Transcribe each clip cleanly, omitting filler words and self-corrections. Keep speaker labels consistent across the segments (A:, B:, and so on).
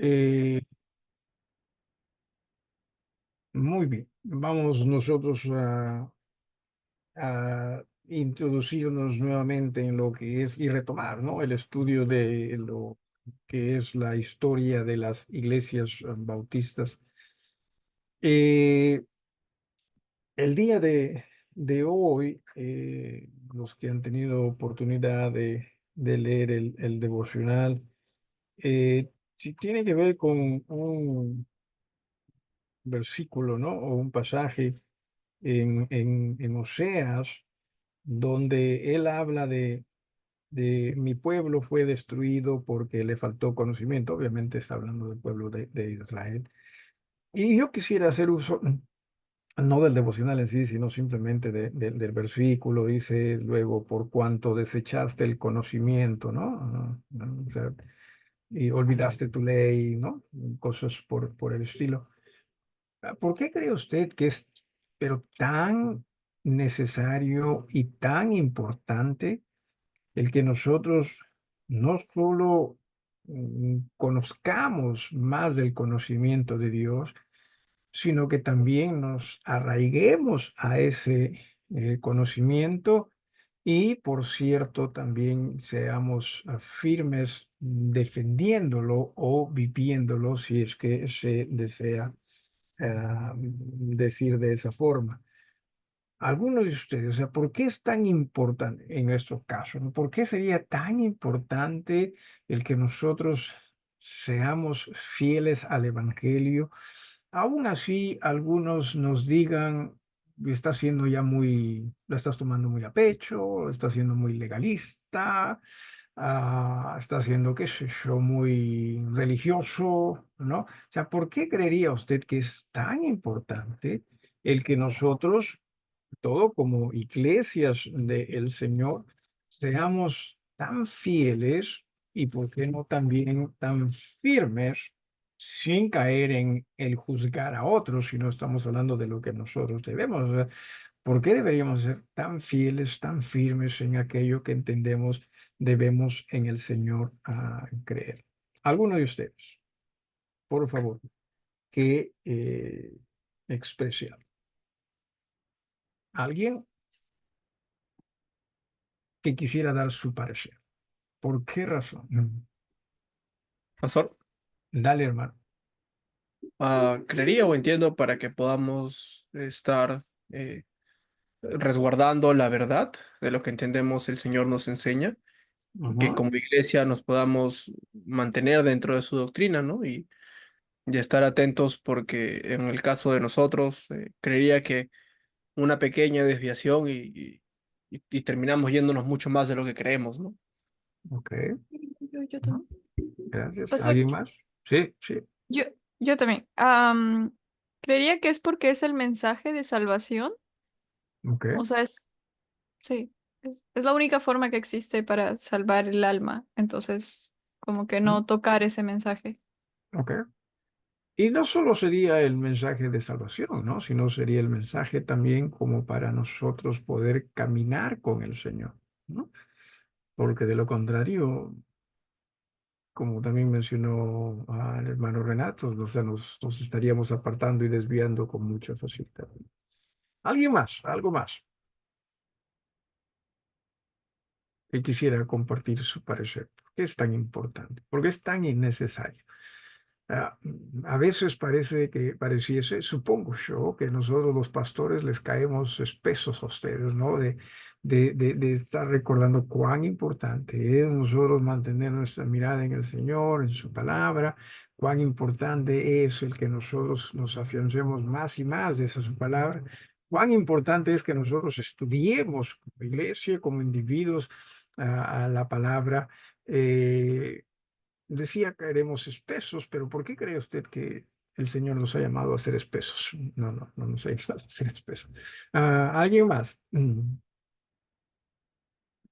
A: Eh, Muy bien. Vamos nosotros a introducirnos nuevamente en lo que es y retomar, ¿no? El estudio de lo que es la historia de las iglesias bautistas. Eh, el día de hoy, los que han tenido oportunidad de leer el devocional, si tiene que ver con un versículo, ¿no? O un pasaje en Oseas, donde él habla de mi pueblo fue destruido porque le faltó conocimiento. Obviamente está hablando del pueblo de Israel. Y yo quisiera hacer uso, no del devocional en sí, sino simplemente del versículo. Dice luego, por cuanto desechaste el conocimiento, ¿no? O sea, y olvidaste tu ley, ¿no? Cosas por el estilo. ¿Por qué cree usted que es, pero tan necesario y tan importante el que nosotros no solo conozcamos más del conocimiento de Dios, sino que también nos arraiguemos a ese conocimiento y, por cierto, también seamos firmes defendiéndolo o viviéndolo si es que se desea decir de esa forma? Algunos de ustedes, o sea, ¿por qué es tan importante en nuestro caso? ¿No? ¿Por qué sería tan importante el que nosotros seamos fieles al Evangelio? Aún así, algunos nos digan, está siendo ya muy, lo estás tomando muy a pecho, está siendo muy legalista, está siendo, qué sé yo, muy religioso, ¿no? O sea, ¿por qué creería usted que es tan importante el que nosotros todo como iglesias del Señor, seamos tan fieles y, por qué no, también tan firmes, sin caer en el juzgar a otros, si no estamos hablando de lo que nosotros debemos? O sea, ¿por qué deberíamos ser tan fieles, tan firmes en aquello que entendemos debemos en el Señor creer? Alguno de ustedes, por favor, que exprese algo. ¿Alguien que quisiera dar su parecer? ¿Por qué razón?
B: Pastor,
A: Dale, hermano.
B: creería o entiendo para que podamos estar resguardando la verdad de lo que entendemos el Señor nos enseña, que
A: Ujú.
B: como iglesia nos podamos mantener dentro de su doctrina, ¿no? Y estar atentos porque en el caso de nosotros, creería que una pequeña desviación y terminamos yéndonos mucho más de lo que creemos, ¿no?
A: Ok,
C: Yo
A: ujú,
C: también.
A: gracias.
C: Pastor,
A: ¿Alguien más? Sí, sí.
C: yo, yo también. Creería que es porque es el mensaje de salvación.
A: Ok,
C: O sea, sí, es la única forma que existe para salvar el alma. Entonces, como que
A: ujú,
C: no tocar ese mensaje.
A: ok. Y no solo sería el mensaje de salvación, ¿no? Sino sería el mensaje también como para nosotros poder caminar con el Señor, ¿no? Porque de lo contrario, como también mencionó el hermano Renato, o sea, nos estaríamos apartando y desviando con mucha facilidad. ¿Alguien más? ¿Algo más que quisiera compartir su parecer? ¿Por qué es tan importante? ¿Por qué es tan innecesario? Ah, a veces pareciese, supongo yo, que nosotros los pastores les caemos espesos a ustedes, ¿no? De estar recordando cuán importante es nosotros mantener nuestra mirada en el Señor, en su palabra, cuán importante es el que nosotros nos afiancemos más y más de esa su palabra, cuán importante es que nosotros estudiemos como iglesia, como individuos, a la palabra. eh, Decía que haremos espesos, pero ¿por qué cree usted que el Señor nos ha llamado a ser espesos? No, no, no nos ha llamado a ser espesos. ¿Alguien más?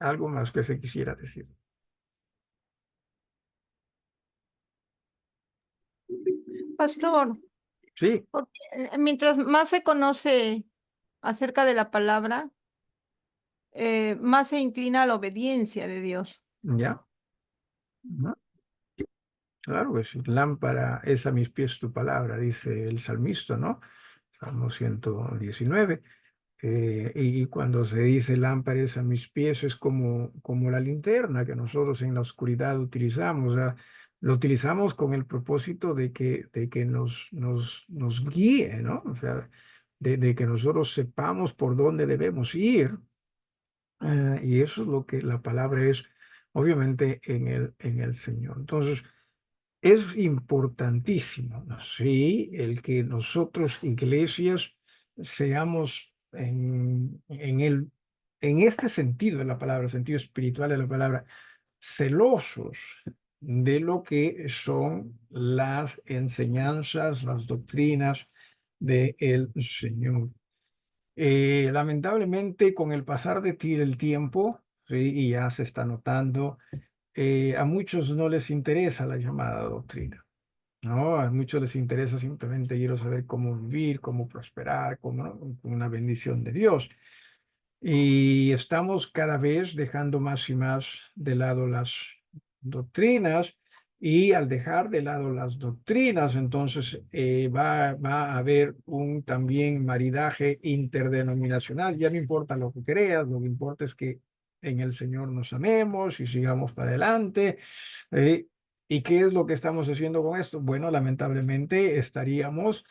A: Algo más que se quisiera decir.
D: Pastor,
A: Sí,
D: porque mientras más se conoce acerca de la palabra, más se inclina a la obediencia de Dios.
A: ya. Ujú. Claro que sí. Lámpara es a mis pies tu palabra, dice el salmista, ¿no? Salmo 119. Y cuando se dice lámparas a mis pies es como la linterna que nosotros en la oscuridad utilizamos. O sea, lo utilizamos con el propósito de que nos guíe, ¿no? O sea, de que nosotros sepamos por dónde debemos ir. Y eso es lo que la palabra es, obviamente, en el Señor. Entonces, es importantísimo, ¿no? Sí, el que nosotros, iglesias, seamos en este sentido de la palabra, sentido espiritual de la palabra, celosos de lo que son las enseñanzas, las doctrinas del Señor. Lamentablemente, con el pasar del tiempo, ¿sí? Y ya se está notando, a muchos no les interesa la llamada doctrina. ¿No? A muchos les interesa simplemente quiero saber cómo vivir, cómo prosperar, cómo una bendición de Dios. Y estamos cada vez dejando más y más de lado las doctrinas y al dejar de lado las doctrinas, entonces va a haber un también maridaje interdenominacional. Ya no importa lo que creas, lo que importa es que en el Señor nos amemos y sigamos para adelante. Eh, ¿Y qué es lo que estamos haciendo con esto? Bueno, lamentablemente estaríamos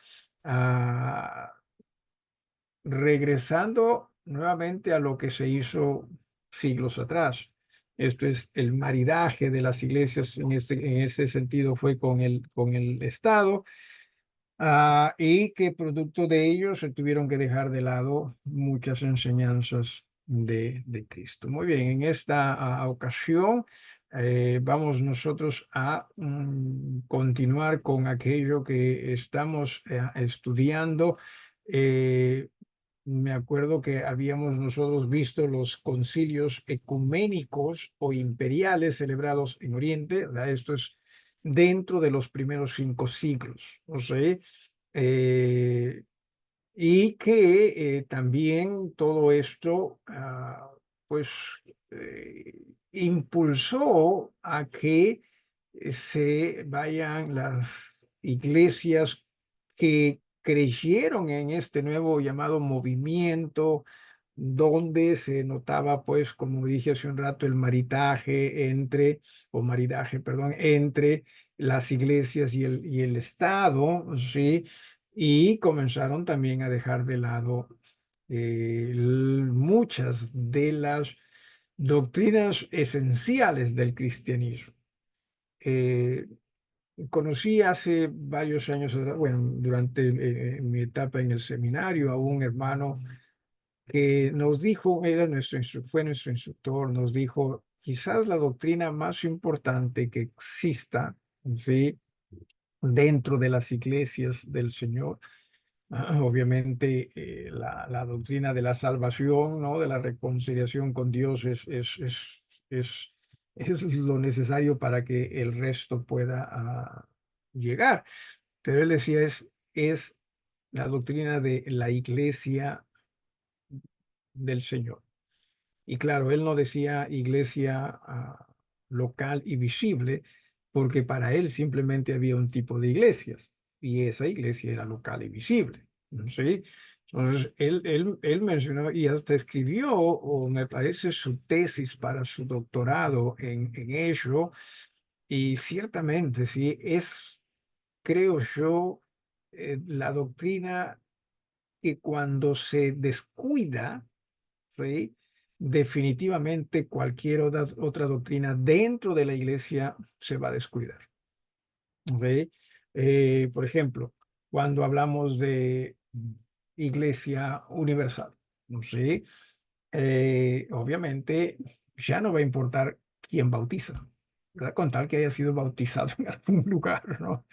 A: ah, regresando nuevamente a lo que se hizo siglos atrás. Esto es el maridaje de las iglesias en este sentido fue con el Estado, y que producto de ello se tuvieron que dejar de lado muchas enseñanzas de Cristo. Muy bien, en esta ocasión vamos nosotros a continuar con aquello que estamos estudiando. Eh, Me acuerdo que habíamos nosotros visto los concilios ecuménicos o imperiales celebrados en Oriente, ¿verdad? Esto es dentro de los primeros 5 siglos, ¿no sé? Eh, y que también todo esto, pues, impulsó a que se vayan las iglesias que creyeron en este nuevo llamado movimiento, donde se notaba, pues, como dije hace un rato, el maridaje, perdón, entre las iglesias y el Estado, ¿sí? Y comenzaron también a dejar de lado muchas de las doctrinas esenciales del cristianismo. Eh, Conocí hace varios años, bueno, durante mi etapa en el seminario, a un hermano que nos dijo, fue nuestro instructor, nos dijo, quizás la doctrina más importante que exista, ¿sí? Dentro de las iglesias del Señor. Obviamente, la doctrina de la salvación, ¿no? De la reconciliación con Dios es, es lo necesario para que el resto pueda llegar. Pero él decía, es la doctrina de la iglesia del Señor. Y claro, él no decía iglesia local y visible, porque para él simplemente había un tipo de iglesias, y esa iglesia era local y visible. ¿Sí? Entonces, él mencionó y hasta escribió, o me parece, su tesis para su doctorado en ello, y ciertamente, sí, creo yo, la doctrina que cuando se descuida, ¿sí? Definitivamente cualquier otra doctrina dentro de la iglesia se va a descuidar. ¿Ok? Por ejemplo, cuando hablamos de iglesia universal, ¿no? ¿Sí? Obviamente ya no va a importar quién bautiza, ¿verdad? Con tal que haya sido bautizado en algún lugar, ¿no?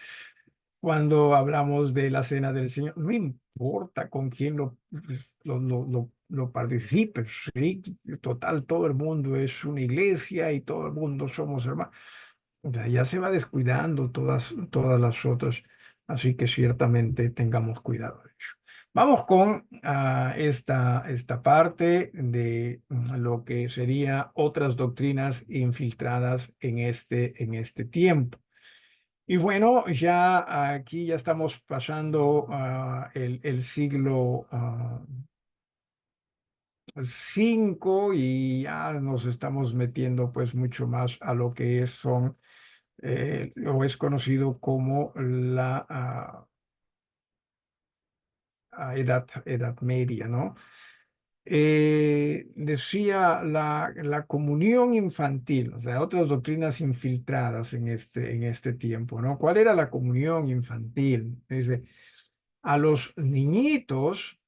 A: Cuando hablamos de la cena del Señor, no importa con quién lo participes, ¿sí? Total, todo el mundo es una iglesia y todo el mundo somos hermanos. O sea, ya se va descuidando todas las otras, así que ciertamente tengamos cuidado de ello. Vamos con esta parte de lo que sería otras doctrinas infiltradas en este tiempo. Y bueno, ya aquí ya estamos pasando el siglo V y ya nos estamos metiendo pues mucho más a lo que son o es conocido como la edad media, ¿no? Decía la comunión infantil, o sea, otras doctrinas infiltradas en este tiempo, ¿no? ¿Cuál era la comunión infantil? Dice, a los niñitos,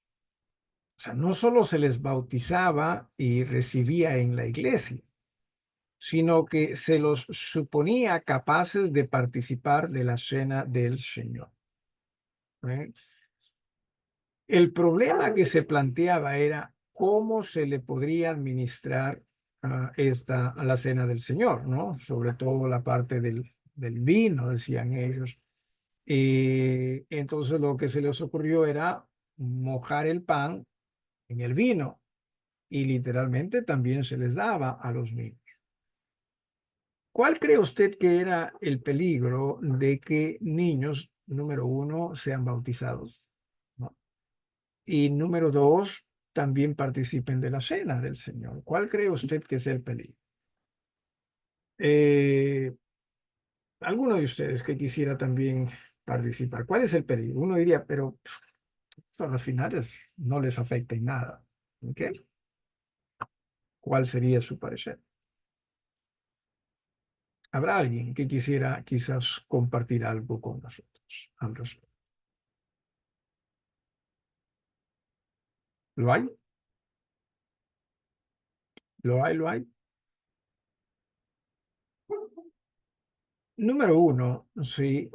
A: o sea, no solo se les bautizaba y recibía en la iglesia, sino que se los suponía capaces de participar de la cena del Señor. ¿Eh? El problema que se planteaba era cómo se le podría administrar a la cena del Señor, ¿no? Sobre todo la parte del vino, decían ellos. Y entonces lo que se les ocurrió era mojar el pan en el vino y literalmente también se les daba a los niños. ¿Cuál cree usted que era el peligro de que niños, número uno, sean bautizados, ¿no? Y número dos, también participen de la cena del Señor? ¿Cuál cree usted que es el peligro? Eh, Alguno de ustedes que quisiera también participar, ¿cuál es el peligro? Uno diría, pero a los finales no les afecta en nada. ¿Ok? ¿Cuál sería su parecer? ¿Habrá alguien que quisiera quizás compartir algo con nosotros al respecto? ¿Lo hay? ¿Lo hay? ¿Lo hay? Número uno, sí,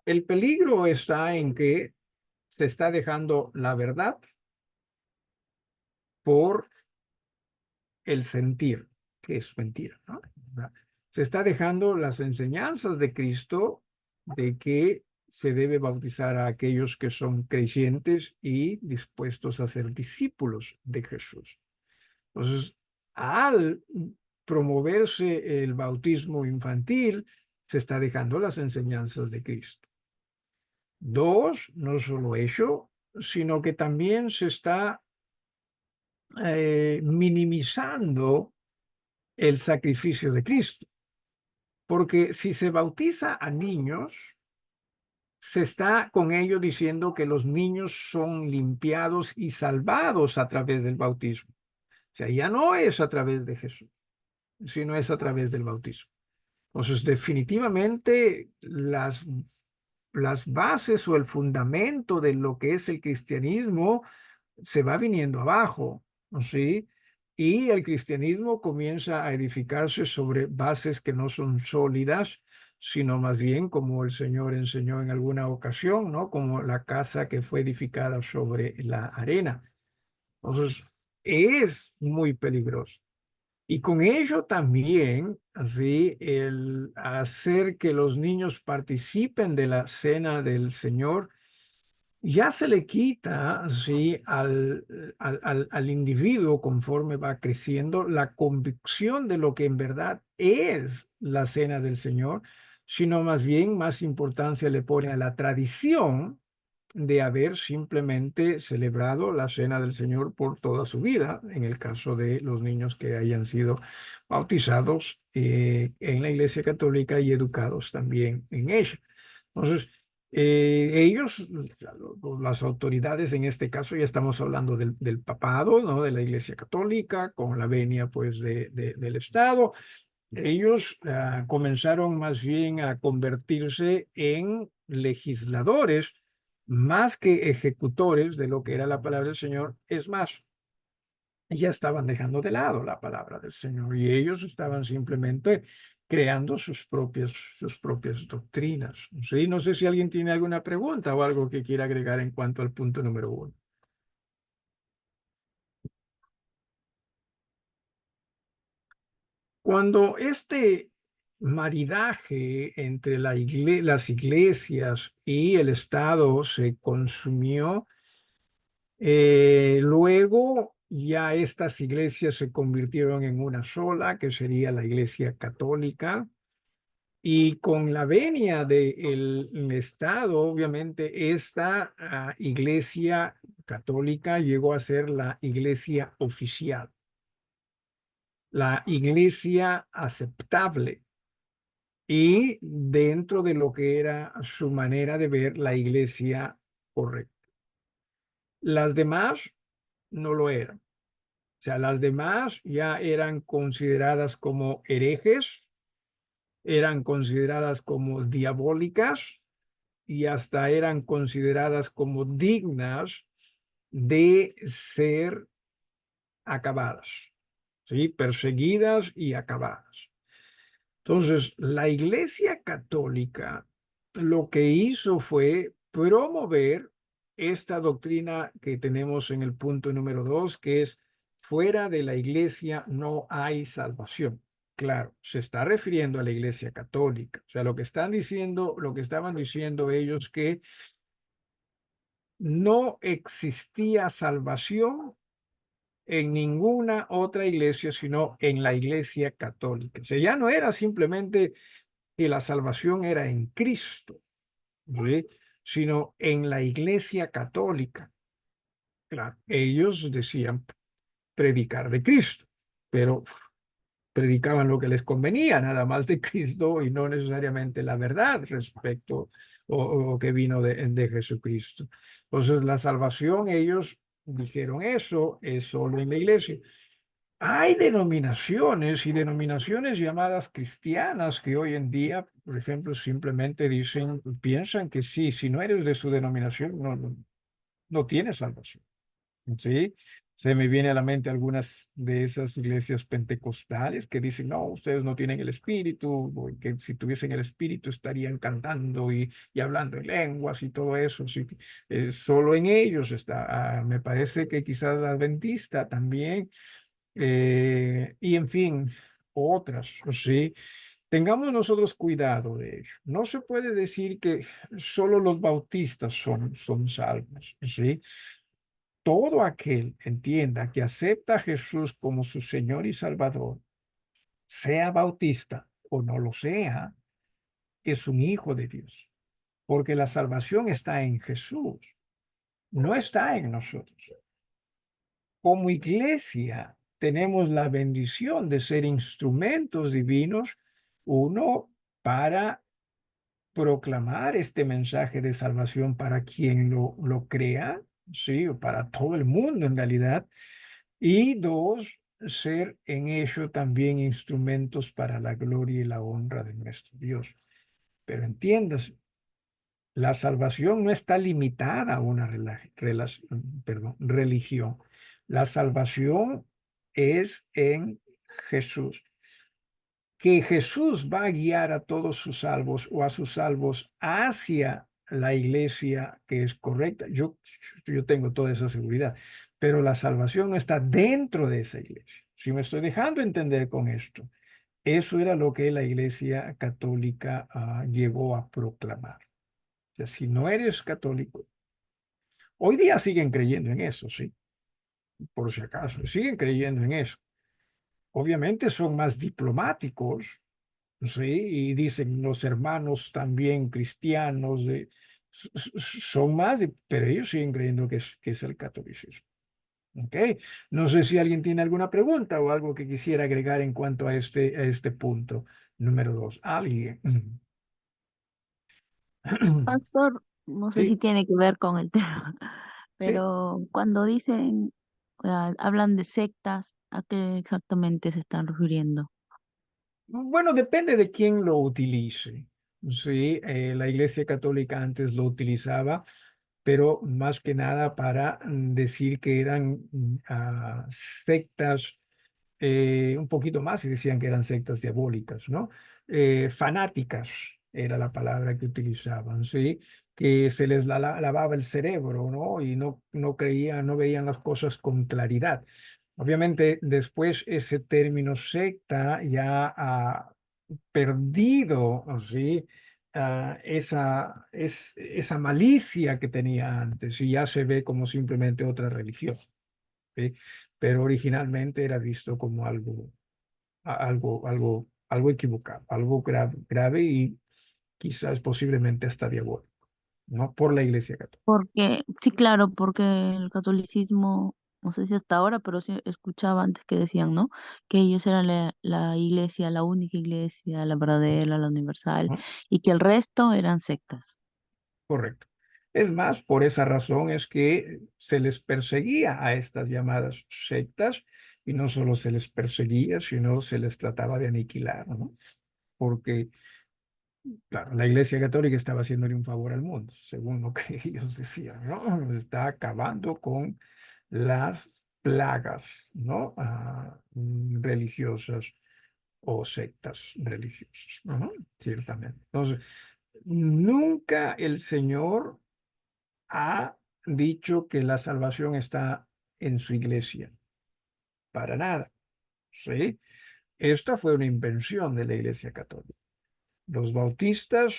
A: el peligro está en que se está dejando la verdad por el sentir, que es mentira, ¿no? Se está dejando las enseñanzas de Cristo de que se debe bautizar a aquellos que son creyentes y dispuestos a ser discípulos de Jesús. Entonces, al promoverse el bautismo infantil, se está dejando las enseñanzas de Cristo. Dos, no solo eso, sino que también se está minimizando el sacrificio de Cristo. Porque si se bautiza a niños, se está con ello diciendo que los niños son limpiados y salvados a través del bautismo. O sea, ya no es a través de Jesús, sino es a través del bautismo. Entonces, definitivamente las bases o el fundamento de lo que es el cristianismo se va viniendo abajo, ¿sí? Y el cristianismo comienza a edificarse sobre bases que no son sólidas, sino más bien como el Señor enseñó en alguna ocasión, ¿no? Como la casa que fue edificada sobre la arena. Entonces, es muy peligroso. Y con ello también, así, el hacer que los niños participen de la cena del Señor, ya se le quita, sí, al individuo conforme va creciendo la convicción de lo que en verdad es la cena del Señor, sino más bien más importancia le pone a la tradición de haber simplemente celebrado la cena del Señor por toda su vida, en el caso de los niños que hayan sido bautizados en la Iglesia Católica y educados también en ella. Entonces, ellos, las autoridades en este caso, ya estamos hablando del papado, ¿no? De la Iglesia Católica, con la venia pues del Estado, ellos comenzaron más bien a convertirse en legisladores más que ejecutores de lo que era la palabra del Señor. Es más, ya estaban dejando de lado la palabra del Señor y ellos estaban simplemente creando sus propias doctrinas. Sí, no sé si alguien tiene alguna pregunta o algo que quiera agregar en cuanto al punto número uno. Cuando este maridaje entre las iglesias y el Estado se consumió, luego ya estas iglesias se convirtieron en una sola, que sería la Iglesia Católica, Y con la venia del Estado, obviamente, esta iglesia católica llegó a ser la iglesia oficial, la iglesia aceptable y dentro de lo que era su manera de ver la iglesia correcta. Las demás no lo eran. O sea, las demás ya eran consideradas como herejes, eran consideradas como diabólicas y hasta eran consideradas como dignas de ser acabadas, ¿sí? Perseguidas y acabadas. Entonces, la Iglesia Católica lo que hizo fue promover esta doctrina que tenemos en el punto número 2, que es fuera de la Iglesia no hay salvación. Claro, se está refiriendo a la Iglesia Católica. O sea, lo que están diciendo, lo que estaban diciendo ellos que no existía salvación en ninguna otra iglesia, sino en la Iglesia Católica. O sea, ya no era simplemente que la salvación era en Cristo, ¿sí? Sino en la Iglesia Católica. Claro, ellos decían predicar de Cristo, pero predicaban lo que les convenía, nada más de Cristo y no necesariamente la verdad respecto o que vino de Jesucristo. Entonces, la salvación, ellos dijeron eso, es solo en la iglesia. Hay denominaciones y denominaciones llamadas cristianas que hoy en día, por ejemplo, simplemente dicen, piensan que sí, si no eres de su denominación, no tienes salvación. ¿Sí? Se me viene a la mente algunas de esas iglesias pentecostales que dicen, no, ustedes no tienen el espíritu, o que si tuviesen el espíritu estarían cantando y hablando en lenguas y todo eso. Sí, solo en ellos está. Me parece que quizás la adventista también, y en fin, otras, ¿sí? Tengamos nosotros cuidado de ello. No se puede decir que solo los bautistas son salvos, ¿sí? Todo aquel, entienda, que acepta a Jesús como su Señor y Salvador, sea bautista o no lo sea, es un hijo de Dios, porque la salvación está en Jesús, no está en nosotros. Como iglesia tenemos la bendición de ser instrumentos divinos, uno, para proclamar este mensaje de salvación para quien lo crea, sí, o para todo el mundo en realidad. Y dos, ser en ello también instrumentos para la gloria y la honra de nuestro Dios. Pero entiendas, la salvación no está limitada a una religión. La salvación es en Jesús. Que Jesús va a guiar a todos sus salvos o a sus salvos hacia la iglesia que es correcta. Yo tengo toda esa seguridad, pero la salvación no está dentro de esa iglesia. Si me estoy dejando entender con esto, eso era lo que la iglesia católica llegó a proclamar. O sea, si no eres católico, hoy día siguen creyendo en eso, sí, por si acaso, siguen creyendo en eso. Obviamente son más diplomáticos. Sí, y dicen los hermanos también cristianos, son más, pero ellos siguen creyendo que es el catolicismo. ¿Ok? No sé si alguien tiene alguna pregunta o algo que quisiera agregar en cuanto a este punto número 2. ¿Alguien?
E: Pastor, no sé si
A: Sí,
E: tiene que ver con el tema,
A: sí.
E: pero cuando dicen, hablan de sectas, ¿a qué exactamente se están refiriendo?
A: Bueno, depende de quién lo utilice. Sí, la Iglesia Católica antes lo utilizaba, pero más que nada para decir que eran sectas, un poquito más y decían que eran sectas diabólicas, ¿no? Fanáticas era la palabra que utilizaban, ¿sí? Que se les lavaba el cerebro, ¿no? Y no creían, no veían las cosas con claridad. Obviamente, después ese término secta ya ha perdido, ¿sí? Esa malicia que tenía antes y ya se ve como simplemente otra religión, ¿sí? Pero originalmente era visto como algo algo equivocado, algo grave, grave y quizás posiblemente hasta diabólico, ¿no? Por la Iglesia Católica.
E: Porque, sí, claro, porque el catolicismo, no sé si hasta ahora, pero sí escuchaba antes que decían, ¿no? Que ellos eran la iglesia, la única iglesia, la verdadera, la universal,
A: ¿No?
E: y que el resto eran sectas.
A: Correcto. Es más, por esa razón es que se les perseguía a estas llamadas sectas y no solo se les perseguía, sino se les trataba de aniquilar, ¿no? Porque, claro, la Iglesia Católica estaba haciéndole un favor al mundo, según lo que ellos decían, ¿no? Está acabando con las plagas, ¿no? Religiosas o sectas religiosas, ¿no? Ciertamente. Entonces, nunca el Señor ha dicho que la salvación está en su iglesia, para nada, ¿sí? Esta fue una invención de la Iglesia Católica. Los bautistas,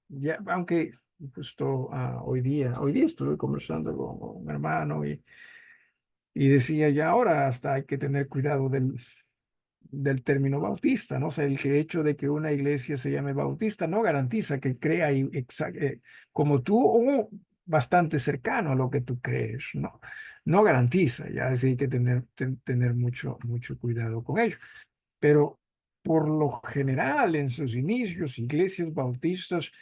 A: ya, aunque justo hoy día estuve conversando con un hermano y decía, ya ahora hasta hay que tener cuidado del término bautista, ¿no? O sea, hecho de que una iglesia se llame bautista no garantiza que crea como tú o bastante cercano a lo que tú crees, ¿no? No garantiza, ya así hay que tener mucho, mucho cuidado con ello. Pero por lo general, en sus inicios, iglesias bautistas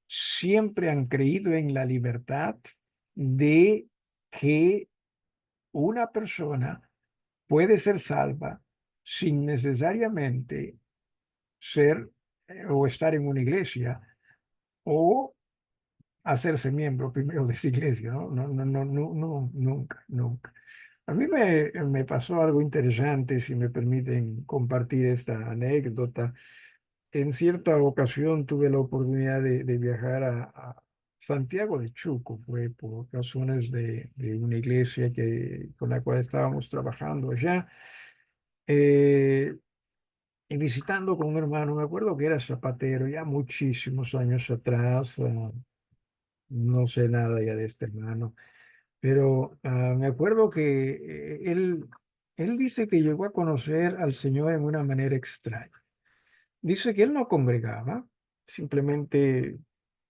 A: siempre han creído en la libertad de que una persona puede ser salva sin necesariamente ser o estar en una iglesia o hacerse miembro primero de esa iglesia, ¿no? No, no, no, no, no, nunca, nunca. A mí me pasó algo interesante, si me permiten compartir esta anécdota. En cierta ocasión tuve la oportunidad de viajar a Santiago de Chuco, fue por razones de una iglesia con la cual estábamos trabajando allá. Eh, y visitando con un hermano, me acuerdo que era zapatero, ya muchísimos años atrás, no sé nada ya de este hermano, pero me acuerdo que él dice que llegó a conocer al Señor en una manera extraña. Dice que él no congregaba, simplemente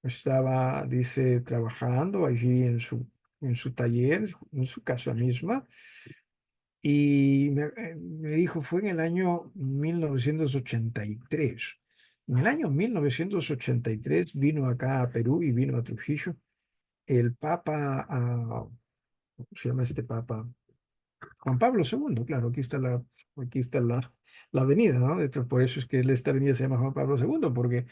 A: estaba, dice, trabajando allí en su taller, en su casa misma. Y me dijo, fue en el año 1983. En el año 1983 vino acá a Perú y vino a Trujillo el Papa, ¿cómo se llama este Papa? Juan Pablo II, claro, aquí está la avenida, ¿no? Por eso es que esta avenida se llama Juan Pablo II, porque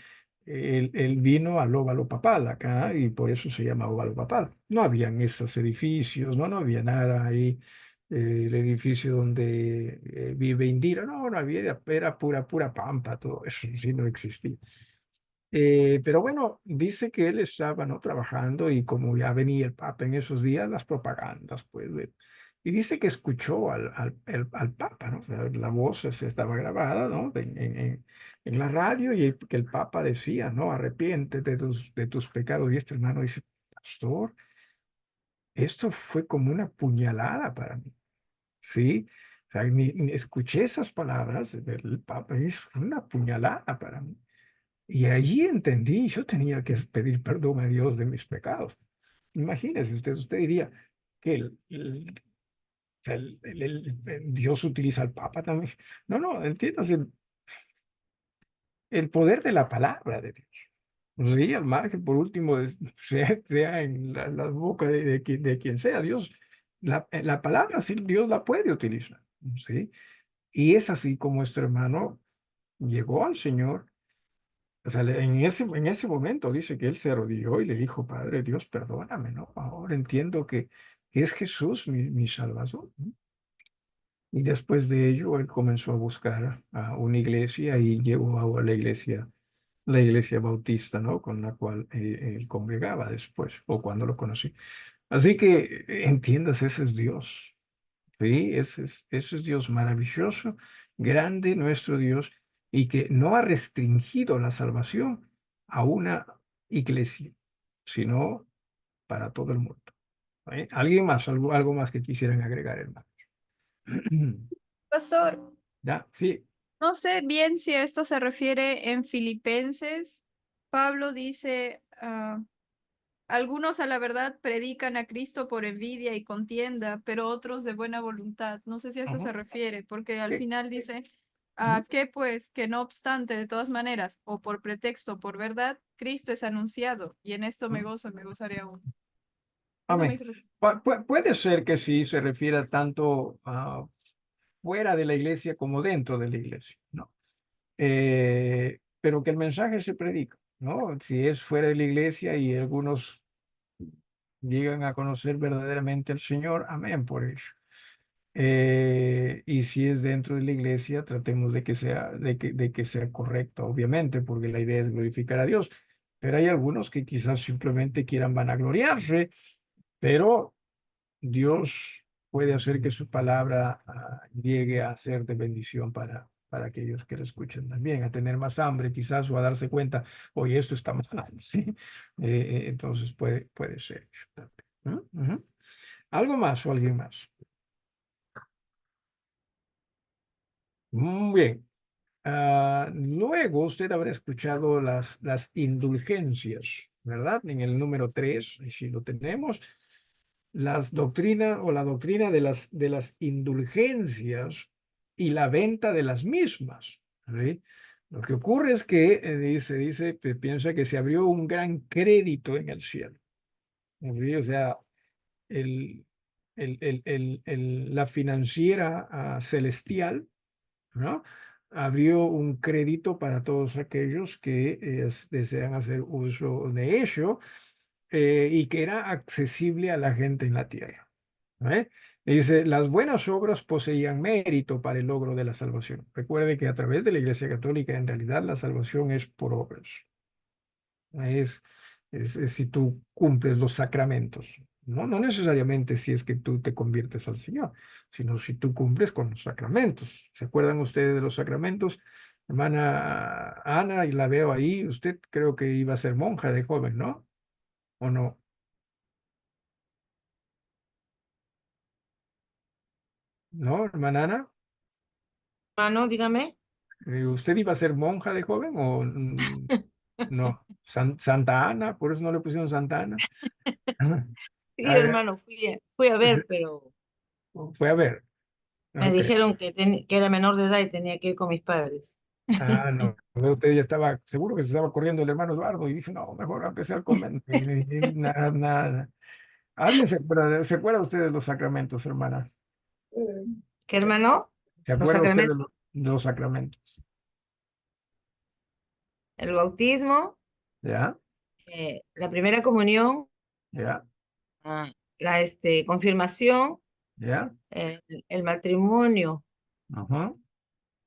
A: él vino al óvalo papal acá y por eso se llama óvalo papal. No habían esos edificios, no había nada ahí. El edificio donde vive Indira, no había, era pura pampa, todo eso sí no existía. Pero bueno, dice que él estaba, ¿no? Trabajando y como ya venía el Papa en esos días, las propagandas, pues, y dice que escuchó al Papa, ¿no? O sea, la voz se estaba grabada, ¿no? En la radio y que el Papa decía, ¿no? Arrepiéntete de tus pecados. Y este hermano dice, pastor, esto fue como una puñalada para mí, ¿sí? O sea, ni escuché esas palabras del Papa y es una puñalada para mí. Y allí entendí, yo tenía que pedir perdón a Dios de mis pecados. Imagínese usted diría que o sea, Dios utiliza al Papa también. No, entiendas el poder de la palabra de Dios. Sí, al margen, por último, sea en la boca de quien sea, Dios, la palabra sí, Dios la puede utilizar. ¿Sí? Y es así como este hermano llegó al Señor. O sea, en ese momento dice que él se arrodilló y le dijo, Padre Dios, perdóname, ¿no? Ahora entiendo que es Jesús mi Salvador, ¿no? Y después de ello, él comenzó a buscar a una iglesia y llegó a la iglesia bautista, ¿no? Con la cual él congregaba después, o cuando lo conocí. Así que entiendas, ese es Dios. Sí, ese es Dios maravilloso, grande nuestro Dios, y que no ha restringido la salvación a una iglesia, sino para todo el mundo. ¿Eh? ¿Alguien más? Algo más que quisieran agregar, hermano?
C: Pastor,
A: Ya, sí.
C: No sé bien si esto se refiere en Filipenses. Pablo dice, algunos a la verdad predican a Cristo por envidia y contienda, pero otros de buena voluntad. No sé si a eso se
A: Ujú.
C: refiere, porque al
A: Sí.
C: final dice,
A: Ujú.
C: que pues, que no obstante, de todas maneras, o por pretexto o por verdad, Cristo es anunciado, y en esto me
A: Ujú.
C: gozo, me gozaré aún. Eso me
A: Amén.
C: hizo...
A: Puede ser que sí se refiera tanto fuera de la iglesia como dentro de la iglesia, ¿no? Pero que el mensaje se predica, ¿no? Si es fuera de la iglesia y algunos llegan a conocer verdaderamente al Señor, amén por ello. Y si es dentro de la iglesia, tratemos de que sea, de que sea correcto, obviamente, porque la idea es glorificar a Dios. Pero hay algunos que quizás simplemente quieran vanagloriarse, pero Dios puede hacer que su palabra llegue a ser de bendición para aquellos que lo escuchen también, a tener más hambre quizás o a darse cuenta, oye, esto está mal, ¿sí? Entonces puede ser eso también. Ujú. ¿Algo más o alguien más? Muy bien. Luego usted habrá escuchado las indulgencias, ¿verdad? En el número 3, si lo tenemos, las doctrinas o la doctrina de las indulgencias y la venta de las mismas. ¿Sí? Lo que ocurre es que piensa que se abrió un gran crédito en el cielo. ¿Sí? O sea, el, la financiera celestial, ¿no? Abrió un crédito para todos aquellos que desean hacer uso de ello y que era accesible a la gente en la tierra. ¿Eh? Dice, las buenas obras poseían mérito para el logro de la salvación. Recuerde que a través de la Iglesia Católica, en realidad, la salvación es por obras. Es, es si tú cumples los sacramentos. No, no necesariamente si es que tú te conviertes al Señor, sino si tú cumples con los sacramentos. ¿Se acuerdan ustedes de los sacramentos? Hermana Ana, y la veo ahí, usted creo que iba a ser monja de joven, ¿no? ¿O no? ¿No, hermana Ana?
F: Mano, dígame.
A: ¿Usted iba a ser monja de joven o no? Santa Ana, por eso no le pusieron Santa Ana.
F: Sí,
A: Ah,
F: hermano, fui a ver, pero
A: fue a ver.
F: me
A: Ok.
F: dijeron que era menor de edad y tenía que ir con mis padres.
A: No. Usted ya estaba, seguro que se estaba corriendo el hermano Eduardo y dije, no, mejor empecé al convento. Y nada, nada. ¿Alguien se acuerda usted de los sacramentos, hermana?
F: ¿Qué hermano?
A: ¿Se
F: Los
A: acuerda usted
F: sacramentos,
A: de los sacramentos?
F: el bautismo,
A: ¿Ya?
F: la primera comunión,
A: ¿Ya?
F: la confirmación,
A: ¿Ya?
F: el matrimonio,
A: Ajá.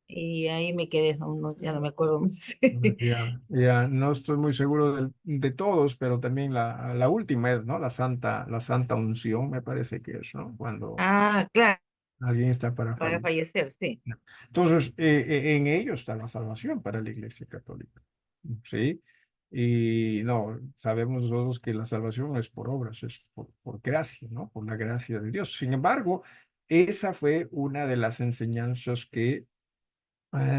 F: y ahí me quedé, ya no me acuerdo más.
A: Ya, ya, no estoy muy seguro de todos, pero también la última es, ¿no? La santa unción, me parece que es, ¿no? Cuando
F: Ah, claro,
A: alguien está para
F: para
A: fallecer.
F: fallecer, sí.
A: No. Entonces, en ello está la salvación para la Iglesia Católica, ¿sí? Y no, sabemos nosotros que la salvación no es por obras, es por gracia, ¿no? Por la gracia de Dios. Sin embargo, esa fue una de las enseñanzas que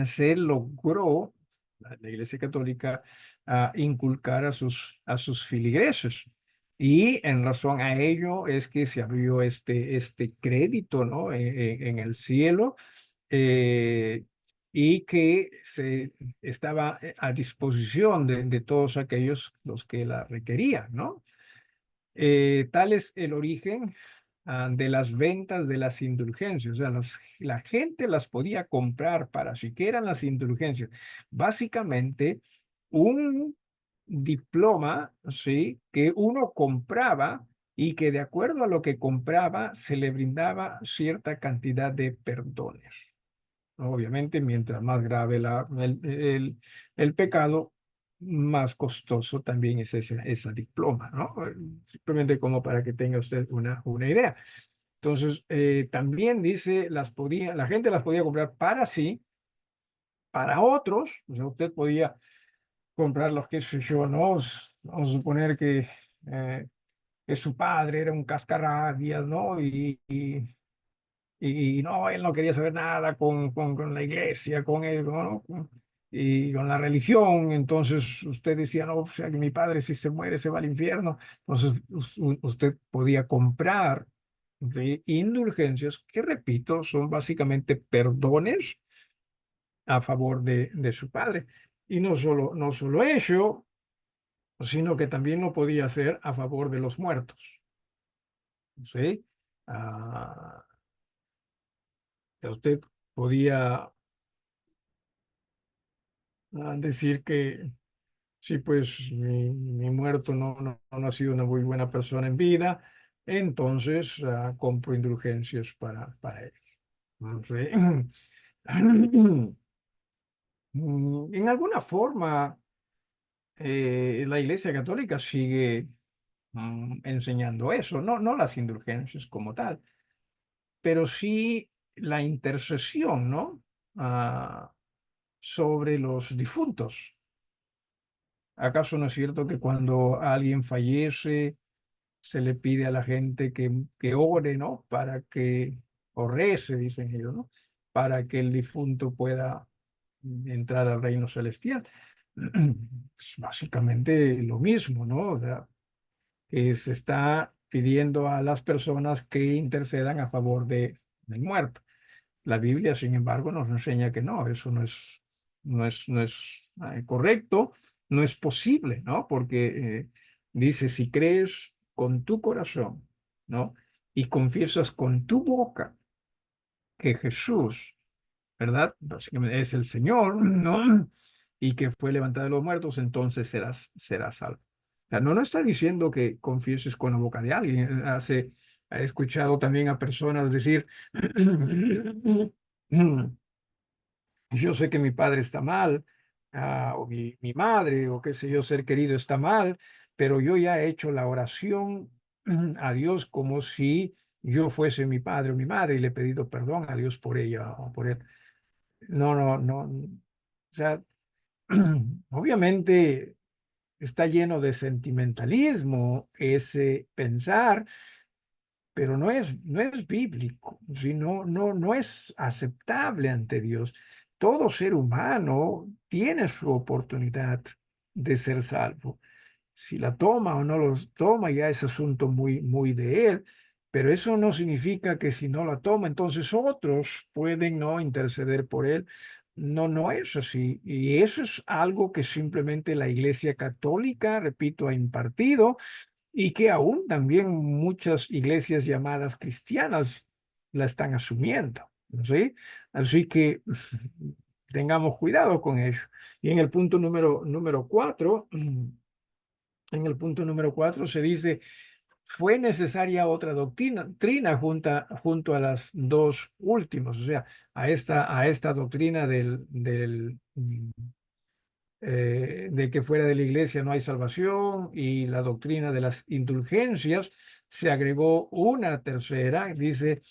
A: se logró la Iglesia Católica inculcar a sus filigreses. Y en razón a ello es que se abrió este crédito, ¿no? En el cielo eh, y que se estaba a disposición de todos aquellos los que la requerían, ¿no? Tal es el origen de las ventas de las indulgencias. O sea, la gente las podía comprar para sí. ¿Qué eran las indulgencias? Básicamente, un diploma, ¿sí? Que uno compraba y que de acuerdo a lo que compraba se le brindaba cierta cantidad de perdones. Obviamente, mientras más grave el pecado, más costoso también es esa diploma, ¿no? Simplemente como para que tenga usted una idea. Entonces, también dice, la gente las podía comprar para sí, para otros, o sea, usted podía comprar los que sé yo, ¿no? Vamos a suponer que su padre era un cascarrabias, ¿no? y no, él no quería saber nada con la iglesia, con él, y con la religión. Entonces usted decía, no, o sea, que mi padre si se muere se va al infierno. Entonces usted podía comprar de indulgencias que, repito, son básicamente perdones a favor de su padre. Y no solo eso, sino que también lo podía hacer a favor de los muertos. ¿Sí? Ah, usted podía decir que sí, pues mi muerto no ha sido una muy buena persona en vida, entonces compro indulgencias para él. ¿Sí? En alguna forma, la Iglesia Católica sigue enseñando eso, no las indulgencias como tal, pero sí la intercesión, ¿no? Sobre los difuntos. ¿Acaso no es cierto que cuando alguien fallece se le pide a la gente que ore, ¿no? O rece, dicen ellos, ¿no? Para que el difunto pueda entrar al reino celestial? Es básicamente lo mismo, ¿no? O sea, que se está pidiendo a las personas que intercedan a favor del muerto. La Biblia, sin embargo, nos enseña que no, eso no es correcto, no es posible, ¿no? Porque dice, si crees con tu corazón, ¿no? Y confiesas con tu boca que Jesús, ¿verdad? Básicamente es el Señor, ¿no? Y que fue levantado de los muertos, entonces serás salvo. O sea, no está diciendo que confieses con la boca de alguien. He escuchado también a personas decir, yo sé que mi padre está mal, o mi madre, o qué sé yo, ser querido está mal, pero yo ya he hecho la oración a Dios como si yo fuese mi padre o mi madre y le he pedido perdón a Dios por ella o por él. No. O sea, obviamente está lleno de sentimentalismo ese pensar, pero no es bíblico, ¿sí? No es aceptable ante Dios. Todo ser humano tiene su oportunidad de ser salvo. Si la toma o no lo toma, ya es asunto muy de él, pero eso no significa que si no la toma, entonces otros pueden no interceder por él. No es así. Y eso es algo que simplemente la Iglesia Católica, repito, ha impartido y que aún también muchas iglesias llamadas cristianas la están asumiendo, ¿sí? Así que tengamos cuidado con ello. Y en el punto número 4, en el punto número 4 se dice, fue necesaria otra doctrina junto a las dos últimas, o sea, a esta doctrina de que fuera de la iglesia no hay salvación, y la doctrina de las indulgencias, se agregó una tercera. Dice,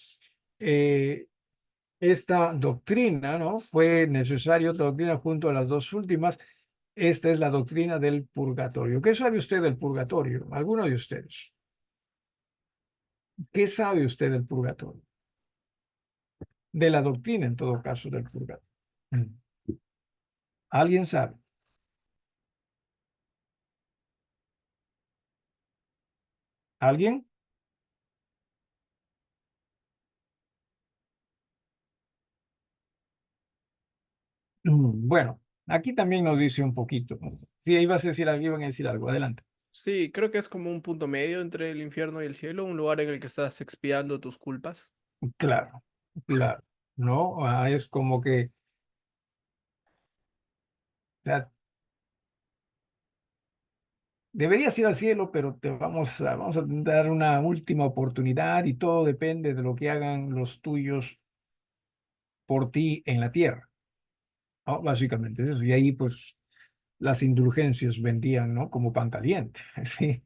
A: eh, esta doctrina, ¿no? Fue necesaria otra doctrina junto a las dos últimas. Esta es la doctrina del purgatorio. ¿Qué sabe usted del purgatorio? ¿Alguno de ustedes? ¿Qué sabe usted del purgatorio? De la doctrina, en todo caso, del purgatorio. ¿Alguien sabe? ¿Alguien? Bueno, aquí también nos dice un poquito. Sí, iban a decir algo. Adelante.
B: Sí, creo que es como un punto medio entre el infierno y el cielo, un lugar en el que estás expiando tus culpas.
A: Claro, claro. ¿No? Es como que, o sea, deberías ir al cielo, pero vamos a dar una última oportunidad y todo depende de lo que hagan los tuyos por ti en la tierra, ¿no? Básicamente es eso. Y ahí, pues, las indulgencias vendían, ¿no? Como pan caliente. Sí.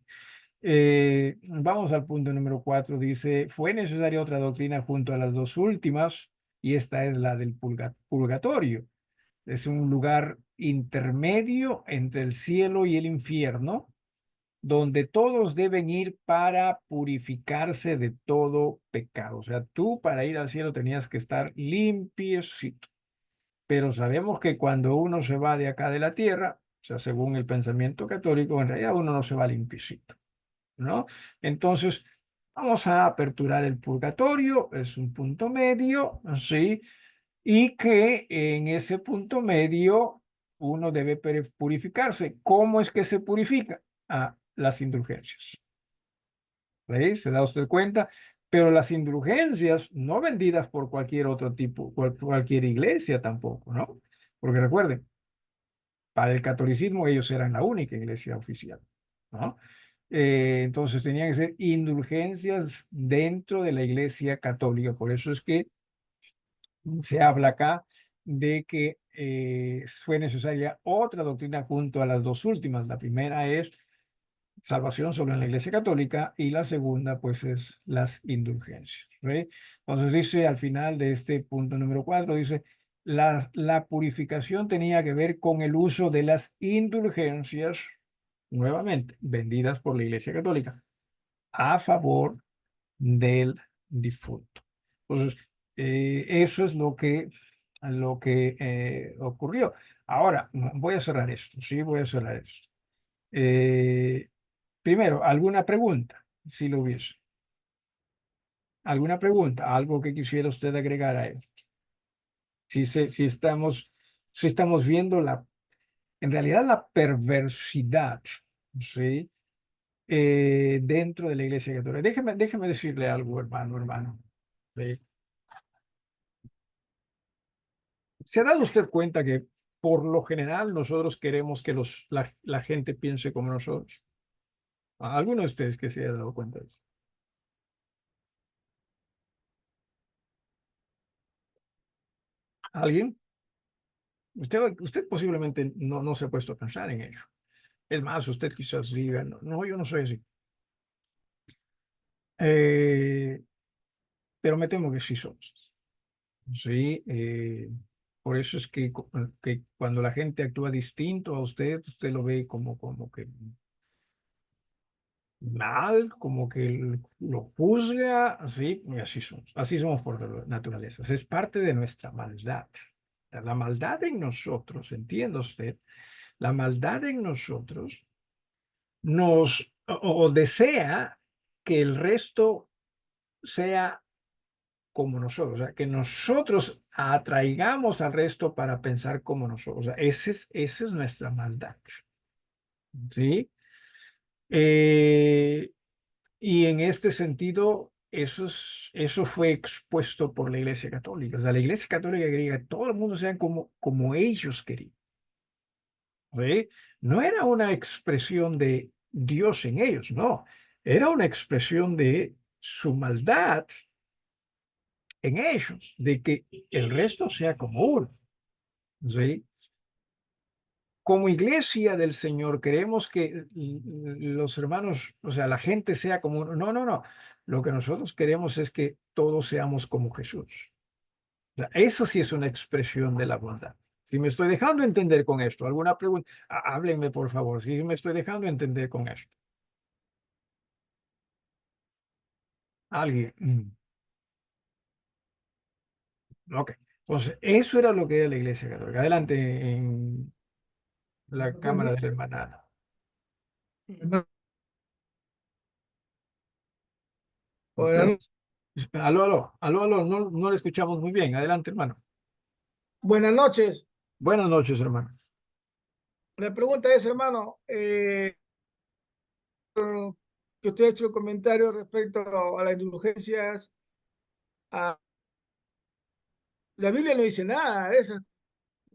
A: Vamos al punto número 4. Dice, fue necesaria otra doctrina junto a las dos últimas, y esta es la del purgatorio. Es un lugar intermedio entre el cielo y el infierno, donde todos deben ir para purificarse de todo pecado. O sea, tú para ir al cielo tenías que estar limpiecito. Pero sabemos que cuando uno se va de acá de la tierra, o sea, según el pensamiento católico, en realidad uno no se va limpiecito, ¿no? Entonces, vamos a aperturar el purgatorio, es un punto medio, ¿sí? Y que en ese punto medio uno debe purificarse. ¿Cómo es que se purifica? A las indulgencias. ¿Veis? ¿Se da usted cuenta? Pero las indulgencias no vendidas por cualquier otro tipo, cualquier iglesia tampoco, ¿no? Porque recuerden, para el catolicismo ellos eran la única iglesia oficial, ¿no? Entonces tenían que ser indulgencias dentro de la iglesia católica. Por eso es que se habla acá de que fue necesaria otra doctrina junto a las dos últimas. La primera es salvación solo en la Iglesia Católica y la segunda pues es las indulgencias. ¿Ve? Entonces dice al final de este punto número 4, dice, la purificación tenía que ver con el uso de las indulgencias, nuevamente, vendidas por la Iglesia Católica, a favor del difunto. Entonces, eso es lo que ocurrió. Ahora, voy a cerrar esto, sí, voy a cerrar esto. Primero, ¿alguna pregunta? Si lo hubiese. ¿Alguna pregunta? ¿Algo que quisiera usted agregar a esto? Si estamos viendo en realidad la perversidad, ¿sí? Dentro de la Iglesia Católica. Déjeme decirle algo, hermano. ¿Sí? ¿Se ha dado usted cuenta que por lo general nosotros queremos que la gente piense como nosotros? ¿Alguno de ustedes que se haya dado cuenta de eso? ¿Alguien? Usted posiblemente no se ha puesto a pensar en ello. Es más, usted quizás diga, no, no, yo no soy así. Eh, pero me temo que sí somos. Sí, por eso es que cuando la gente actúa distinto a usted lo ve como que mal, como que lo juzga, así, y así somos por naturaleza. Es parte de nuestra maldad. La maldad en nosotros, entienda usted, la maldad en nosotros o desea que el resto sea como nosotros, o sea, que nosotros atraigamos al resto para pensar como nosotros. O sea, esa es nuestra maldad, ¿sí? Eh, y en este sentido, eso fue expuesto por la Iglesia Católica. O sea, la Iglesia Católica quería que todo el mundo sean como ellos querían. ¿Sí? No era una expresión de Dios en ellos, no. Era una expresión de su maldad en ellos, de que el resto sea como uno. ¿Sí? Como iglesia del Señor, queremos que los hermanos, o sea, la gente sea como uno. No, no, no. Lo que nosotros queremos es que todos seamos como Jesús. O sea, eso sí es una expresión de la bondad. Si me estoy dejando entender con esto, ¿alguna pregunta? Háblenme, por favor, si me estoy dejando entender con esto. Alguien. Ok. Entonces, eso era lo que era la Iglesia Católica. Adelante en la Cámara de la Hermanada.
G: Buenas
A: Usted-
G: buenas
A: Aló, aló, aló, aló, no le escuchamos muy bien. Adelante, hermano.
G: buenas noches.
A: Buenas noches, hermano.
G: La pregunta es, hermano, que usted ha hecho el comentario respecto a las indulgencias. A, la Biblia no dice nada de eso.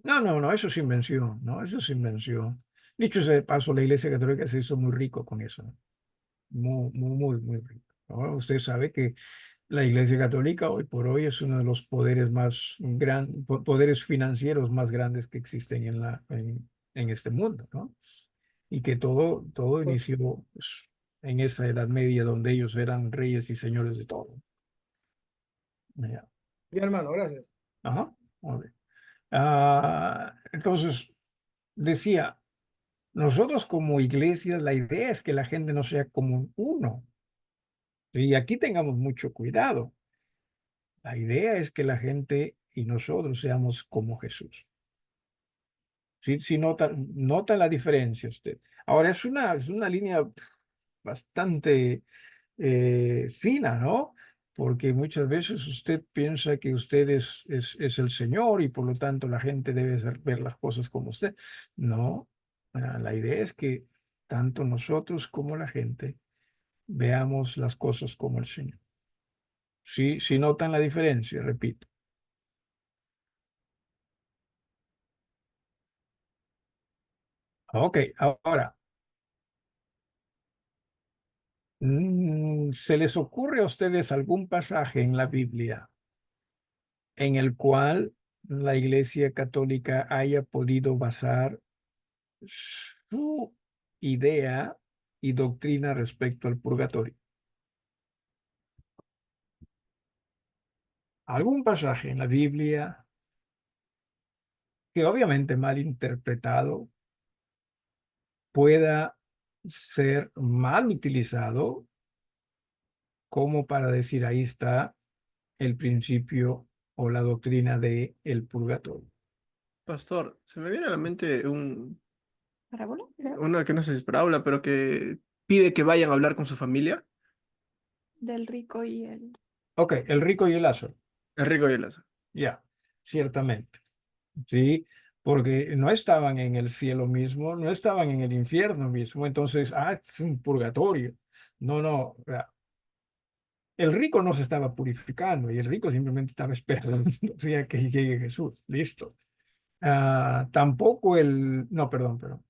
A: No, no, no, eso es invención, no, eso es invención. Dicho sea de paso, la Iglesia Católica se hizo muy rico con eso, ¿no? Muy, muy, muy, muy rico. ¿No? Usted sabe que la Iglesia Católica hoy por hoy es uno de los poderes poderes financieros más grandes que existen en este mundo, ¿no? Y que todo
G: Pues,
A: inició pues, en esa Edad Media donde ellos eran reyes y señores de todo. Ya.
G: bien, hermano, gracias.
A: Ajá. Muy bien. Entonces, decía, Nosotros como iglesia, la idea es que la gente no sea como uno. Y aquí tengamos mucho cuidado. La idea es que la gente y nosotros seamos como Jesús. Sí, nota la diferencia usted. Ahora es una línea bastante fina, ¿no? Porque muchas veces usted piensa que usted es el Señor y por lo tanto la gente debe ver las cosas como usted. No, la idea es que tanto nosotros como la gente veamos las cosas como el Señor. Sí, notan la diferencia, repito. Ok, ahora, ¿se les ocurre a ustedes algún pasaje en la Biblia en el cual la Iglesia Católica haya podido basar su idea y doctrina respecto al purgatorio? ¿Algún pasaje en la Biblia que obviamente mal interpretado pueda ser mal utilizado como para decir ahí está el principio o la doctrina de el purgatorio?
B: Pastor, se me viene a la mente
C: ¿Parábola? Creo.
B: una que no sé si es parábola, pero que pide que vayan a hablar con su familia.
C: Del rico y el...
A: Ok, el rico y el Lázaro.
B: El rico y el Lázaro.
A: Ya, ciertamente. Sí, porque no estaban en el cielo mismo, no estaban en el infierno mismo, entonces, es un purgatorio. No, no, o sea, el rico no se estaba purificando y el rico simplemente estaba esperando o sea, que llegue Jesús, listo. Tampoco no, perdón,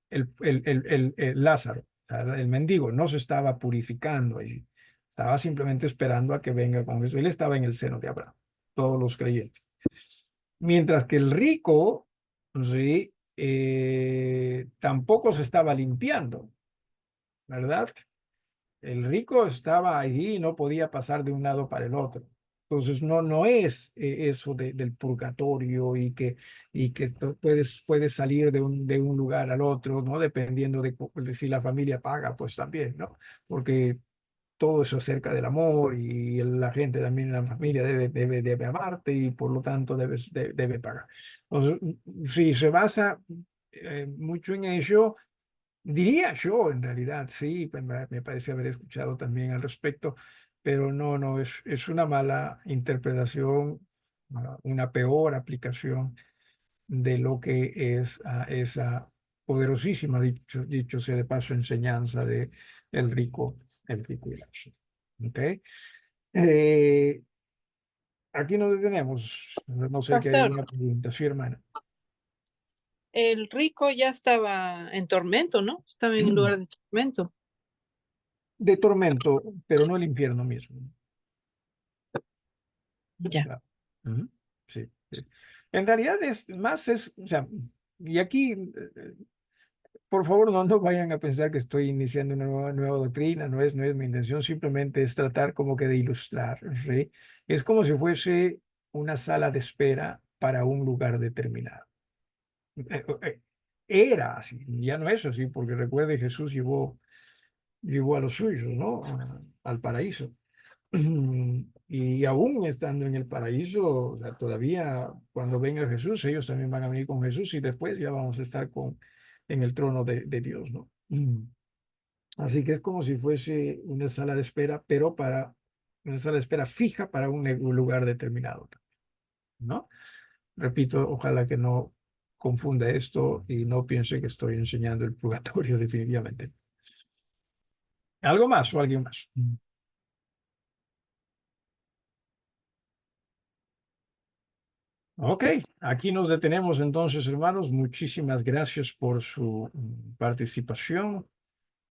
A: el Lázaro, o sea, el mendigo, no se estaba purificando allí, estaba simplemente esperando a que venga con Jesús. Él estaba en el seno de Abraham, todos los creyentes. Mientras que el rico, sí, tampoco se estaba limpiando, ¿verdad? El rico estaba allí y no podía pasar de un lado para el otro. Entonces no es eso del purgatorio y que puedes salir de un lugar al otro, ¿no? Dependiendo de si la familia paga, pues también, ¿no? Porque todo eso acerca del amor y la gente también, la familia debe amarte y por lo tanto debe pagar. Entonces, si se basa mucho en ello, diría yo en realidad, sí, pues me parece haber escuchado también al respecto, pero no, es una mala interpretación, una peor aplicación de lo que es esa poderosísima, dicho sea de paso, enseñanza de el rico, el rico y Lázaro. ¿Ok? Eh, Aquí nos detenemos. No sé que hay
F: Pastor,
A: alguna pregunta. Sí, hermana.
F: el rico ya estaba en tormento, ¿no? Estaba en un lugar de tormento.
A: De tormento, pero no el infierno mismo.
F: Ya.
A: Claro. Ujú. Sí, sí. En realidad o sea, y aquí por favor, no vayan a pensar que estoy iniciando una nueva doctrina, no es mi intención, simplemente es tratar como que de ilustrar, ¿sí? Es como si fuese una sala de espera para un lugar determinado. Eh, Era así, ya no es así, porque recuerde Jesús llevó a los suyos, ¿no? Al paraíso. Y aún estando en el paraíso, o sea, todavía cuando venga Jesús, ellos también van a venir con Jesús y después ya vamos a estar en el trono de Dios, ¿no? Así que es como si fuese una sala de espera, pero para una sala de espera fija para un lugar determinado, ¿no? Repito, ojalá que no confunda esto y no piense que estoy enseñando el purgatorio definitivamente. ¿Algo más o alguien más? Ok, aquí nos detenemos entonces, hermanos. Muchísimas gracias por su participación.